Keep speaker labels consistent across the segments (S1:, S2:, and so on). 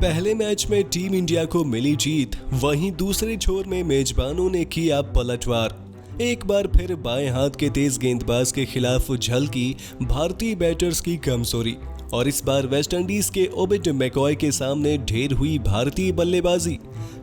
S1: पहले मैच में team India को मिली जीत, वहीं दूसरे छोर में मेजबानों ने किया पलटवार। एक बार फिर बाएं हाथ के तेज गेंदबाज के खिलाफ झलकी भारतीय बैटर्स की कमजोरी और इस बार वेस्टइंडीज के ओबिड मैकॉय के सामने ढेर हुई भारतीय बल्लेबाजी,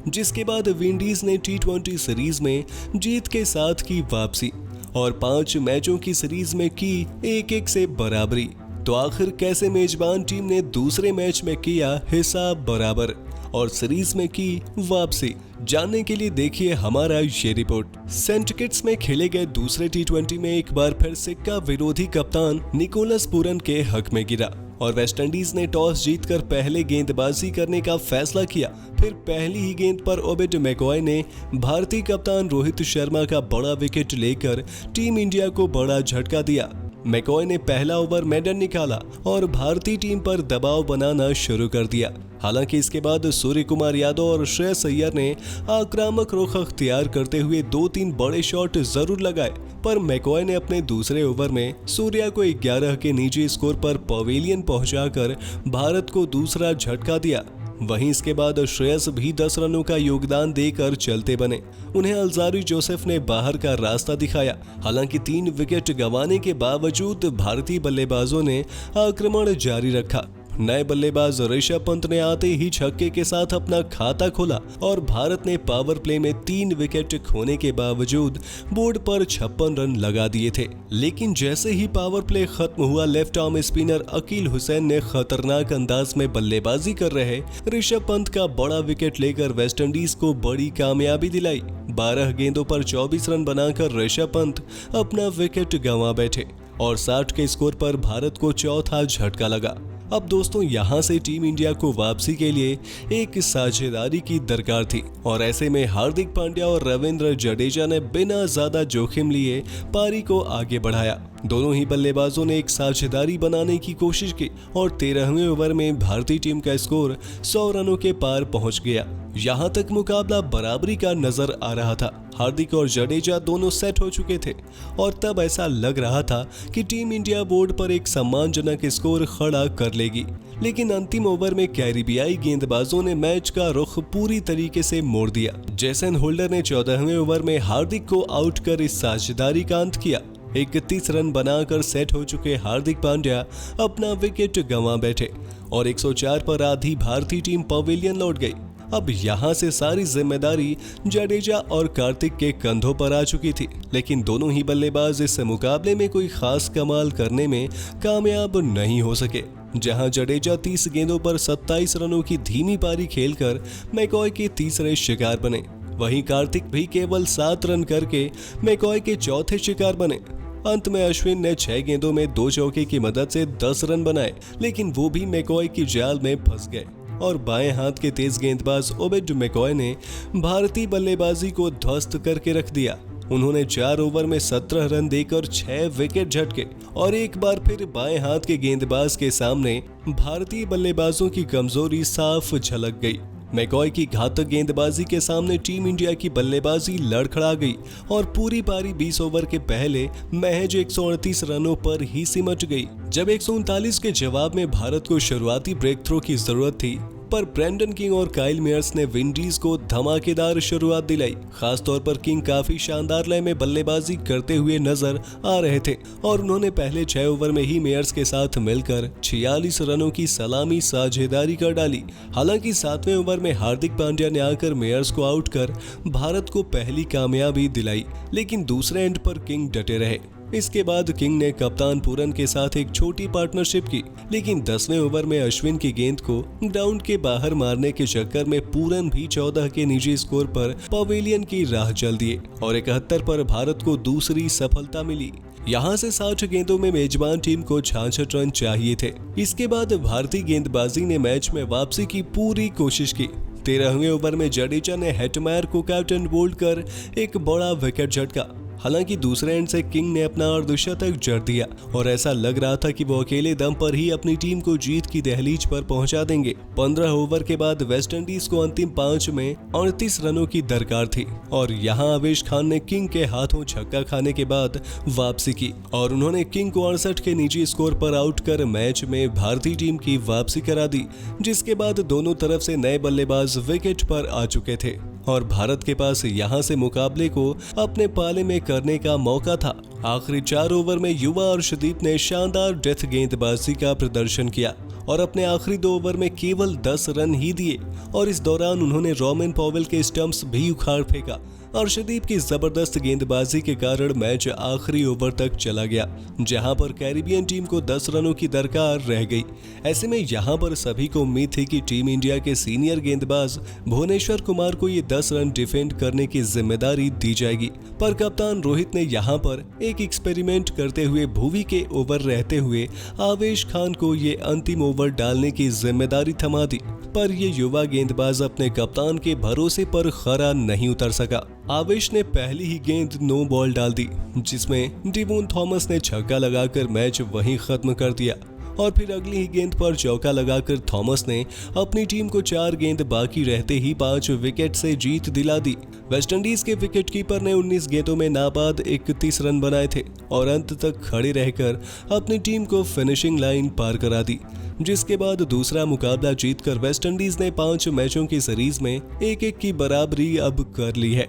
S1: जिसके बाद विंडीज ने टी20 सीरीज में जीत के साथ की वापसी और 5 मैचों की सीरीज में की 1-1 से बराबरी। तो आखिर कैसे मेजबान टीम ने दूसरे मैच में किया हिसाब बराबर और सीरीज में की वापसी, जानने के लिए देखिए हमारा ये रिपोर्ट। सेंट किट्स में खेले गए दूसरे टी20 में एक बार फिर सिक्का विरोधी कप्तान निकोलस पूरन के हक में गिरा और वेस्टइंडीज ने टॉस जीतकर पहले गेंदबाजी करने का फैसला किया। फिर पहली ही गेंद पर ओबिड मैकॉय ने भारतीय कप्तान रोहित शर्मा का बड़ा विकेट लेकर टीम इंडिया को बड़ा झटका दिया। मैकॉय ने पहला ओवर मेडन निकाला और भारतीय टीम पर दबाव बनाना शुरू कर दिया। हालांकि इसके बाद सूर्य कुमार यादव और श्रेयस अय्यर ने आक्रामक रुख अख्तियार करते हुए 2-3 बड़े शॉट जरूर लगाए, पर मैकॉय ने अपने दूसरे ओवर में सूर्या को 11 के निजी स्कोर पर पवेलियन पहुंचाकर भारत को दूसरा झटका दिया। वहीं इसके बाद श्रेयस भी 10 रनों का योगदान देकर चलते बने। उन्हें अल्जारी जोसेफ ने बाहर का रास्ता दिखाया। हालांकि 3 विकेट गंवाने के बावजूद भारतीय बल्लेबाजों ने आक्रमण जारी रखा। नए बल्लेबाज ऋषभ पंत ने आते ही छक्के के साथ अपना खाता खोला और भारत ने पावर प्ले में 3 विकेट खोने के बावजूद बोर्ड पर 56 रन लगा दिए थे। लेकिन जैसे ही पावर प्ले खत्म हुआ, left arm spinner Akeal Hosein ने खतरनाक अंदाज में बल्लेबाजी कर रहे ऋषभ पंत का बड़ा विकेट लेकर वेस्टइंडीज को बड़ी कामयाबी दिलाई। 12 गेंदों पर 24 रन बनाकर ऋषभ पंत अपना विकेट गंवा बैठे और 60 के स्कोर पर भारत को चौथा झटका लगा। अब दोस्तों, यहाँ से टीम इंडिया को वापसी के लिए एक साझेदारी की दरकार थी और ऐसे में हार्दिक पांड्या और रविंद्र जडेजा ने बिना ज्यादा जोखिम लिए पारी को आगे बढ़ाया। दोनों ही बल्लेबाजों ने एक साझेदारी बनाने की कोशिश की और 13वें ओवर में भारतीय टीम का स्कोर 100 रनों के पार पहुंच गया। यहां तक मुकाबला बराबरी का नजर आ रहा था। हार्दिक और जडेजा दोनों सेट हो चुके थे और तब ऐसा लग रहा था कि टीम इंडिया बोर्ड पर एक सम्मानजनक स्कोर खड़ा कर लेगी। लेकिन अंतिम ओवर में कैरिबियाई गेंदबाजों ने मैच का रुख पूरी तरीके से मोड़ दिया। जेसन होल्डर ने 14वें ओवर में हार्दिक को आउट कर इस साझेदारी का अंत किया। 31 रन बनाकर सेट हो चुके हार्दिक पांड्या अपना विकेट गंवा बैठे और 104 पर आधी भारतीय टीम पवेलियन लौट गई। अब यहाँ से सारी जिम्मेदारी जडेजा और कार्तिक के कंधों पर आ चुकी थी, लेकिन दोनों ही बल्लेबाज इस मुकाबले में कोई खास कमाल करने में कामयाब नहीं हो सके। जहां जडेजा 30 गेंदों पर 27 रनों की धीमी पारी खेलकर मैकॉय के तीसरे शिकार बने, वहीं कार्तिक भी केवल 7 रन करके मैकॉय के चौथे शिकार बने। अंत में अश्विन ने 6 गेंदों में 2 चौके की मदद से 10 रन बनाए, लेकिन वो भी मैकॉय की जाल में फंस गए और बाएं हाथ के तेज गेंदबाज ओबिड मैकॉय ने भारतीय बल्लेबाजी को ध्वस्त करके रख दिया। उन्होंने 4 ओवर में 17 रन देकर 6 विकेट झटके और एक बार फिर बाएं हाथ के गेंदबाज के सामने भारतीय बल्लेबाजों की कमजोरी साफ झलक गई। मैकॉय की घातक गेंदबाजी के सामने टीम इंडिया की बल्लेबाजी लड़खड़ा गई और पूरी पारी 20 ओवर के पहले महज 138 रनों पर ही सिमट गई। जब 139 के जवाब में भारत को शुरुआती ब्रेक थ्रो की जरूरत थी, पर ब्रेंडन किंग और काइल मेयर्स ने विंडीज को धमाकेदार शुरुआत दिलाई। खासतौर पर किंग काफी शानदार लय में बल्लेबाजी करते हुए नजर आ रहे थे और उन्होंने पहले 6 ओवर में ही मेयर्स के साथ मिलकर 46 रनों की सलामी साझेदारी कर डाली। हालांकि 7वें ओवर में हार्दिक पांड्या ने आकर मेयर्स को आउट कर भारत को पहली कामयाबी दिलाई, लेकिन दूसरे एंड पर किंग डटे रहे। इसके बाद किंग ने कप्तान पूरन के साथ एक छोटी पार्टनरशिप की, लेकिन 10वें ओवर में अश्विन की गेंद को ग्राउंड के बाहर मारने के चक्कर में पूरन भी 14 के निजी स्कोर पर पवेलियन की राह चल दिए और 71 पर भारत को दूसरी सफलता मिली। यहाँ से 60 गेंदों में मेजबान टीम को 66 रन चाहिए थे। इसके बाद भारतीय गेंदबाजी ने मैच में वापसी की पूरी कोशिश की। 13वें ओवर में जडेजा ने हेटमायर को कैप्टन बोल्ड कर एक बड़ा विकेट झटका। हालांकि दूसरे एंड से किंग ने अपना अर्धशतक जड़ दिया और ऐसा लग रहा था कि वो अकेले दम पर ही अपनी टीम को जीत की दहलीज पर पहुंचा देंगे। 15 ओवर के बाद वेस्टइंडीज को अंतिम 5 में 38 रनों की दरकार थी और यहां आवेश खान ने किंग के हाथों छक्का खाने के बाद वापसी की और उन्होंने किंग को 68 के निजी स्कोर पर आउट कर मैच में भारतीय टीम की वापसी करा दी, जिसके बाद दोनों तरफ से नए बल्लेबाज विकेट पर आ चुके थे और भारत के पास यहां से मुकाबले को अपने पाले में करने का मौका था। आखिरी 4 ओवर में युवा अर्शदीप ने शानदार डेथ गेंदबाजी का प्रदर्शन किया और अपने आखिरी 2 ओवर में केवल 10 रन ही दिए और इस दौरान उन्होंने रोमन पॉवेल के स्टंप्स भी उखाड़ फेंका। अर्शदीप की जबरदस्त गेंदबाजी के कारण मैच आखिरी ओवर तक चला गया, जहां पर कैरिबियन टीम को 10 रनों की दरकार रह गई। ऐसे में यहां पर सभी को उम्मीद थी कि टीम इंडिया के सीनियर गेंदबाज भुवनेश्वर कुमार को ये 10 रन डिफेंड करने की जिम्मेदारी दी जाएगी, पर कप्तान रोहित ने यहां पर एक एक्सपेरिमेंट करते हुए भुवी के ओवर रहते हुए आवेश खान को ये अंतिम ओवर डालने की जिम्मेदारी थमा दी, पर ये युवा गेंदबाज अपने कप्तान के भरोसे पर खरा नहीं उतर सका। आवेश ने पहली ही गेंद नो बॉल डाल दी, जिसमें डिवोन थॉमस ने छक्का लगाकर मैच वहीं खत्म कर दिया और फिर अगली ही गेंद पर चौका लगाकर थॉमस ने अपनी टीम को 4 गेंद बाकी रहते ही 5 विकेट से जीत दिला दी। वेस्टइंडीज के विकेटकीपर ने 19 गेंदों में नाबाद 31 रन बनाए थे और अंत तक खड़े रहकर अपनी टीम को फिनिशिंग लाइन पार करा दी, जिसके बाद दूसरा मुकाबला जीतकर वेस्टइंडीज ने 5 मैचों की सीरीज में 1-1 की बराबरी अब कर ली है।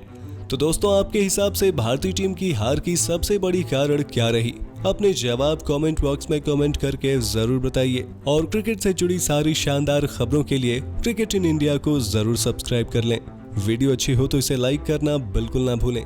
S1: तो दोस्तों, आपके हिसाब से भारतीय टीम की हार की सबसे बड़ी कारण क्या रही? अपने जवाब कमेंट बॉक्स में कमेंट करके जरूर बताइए और क्रिकेट से जुड़ी सारी शानदार खबरों के लिए क्रिकेट इन इंडिया को जरूर सब्सक्राइब कर लें। वीडियो अच्छी हो तो इसे लाइक करना बिल्कुल ना भूलें।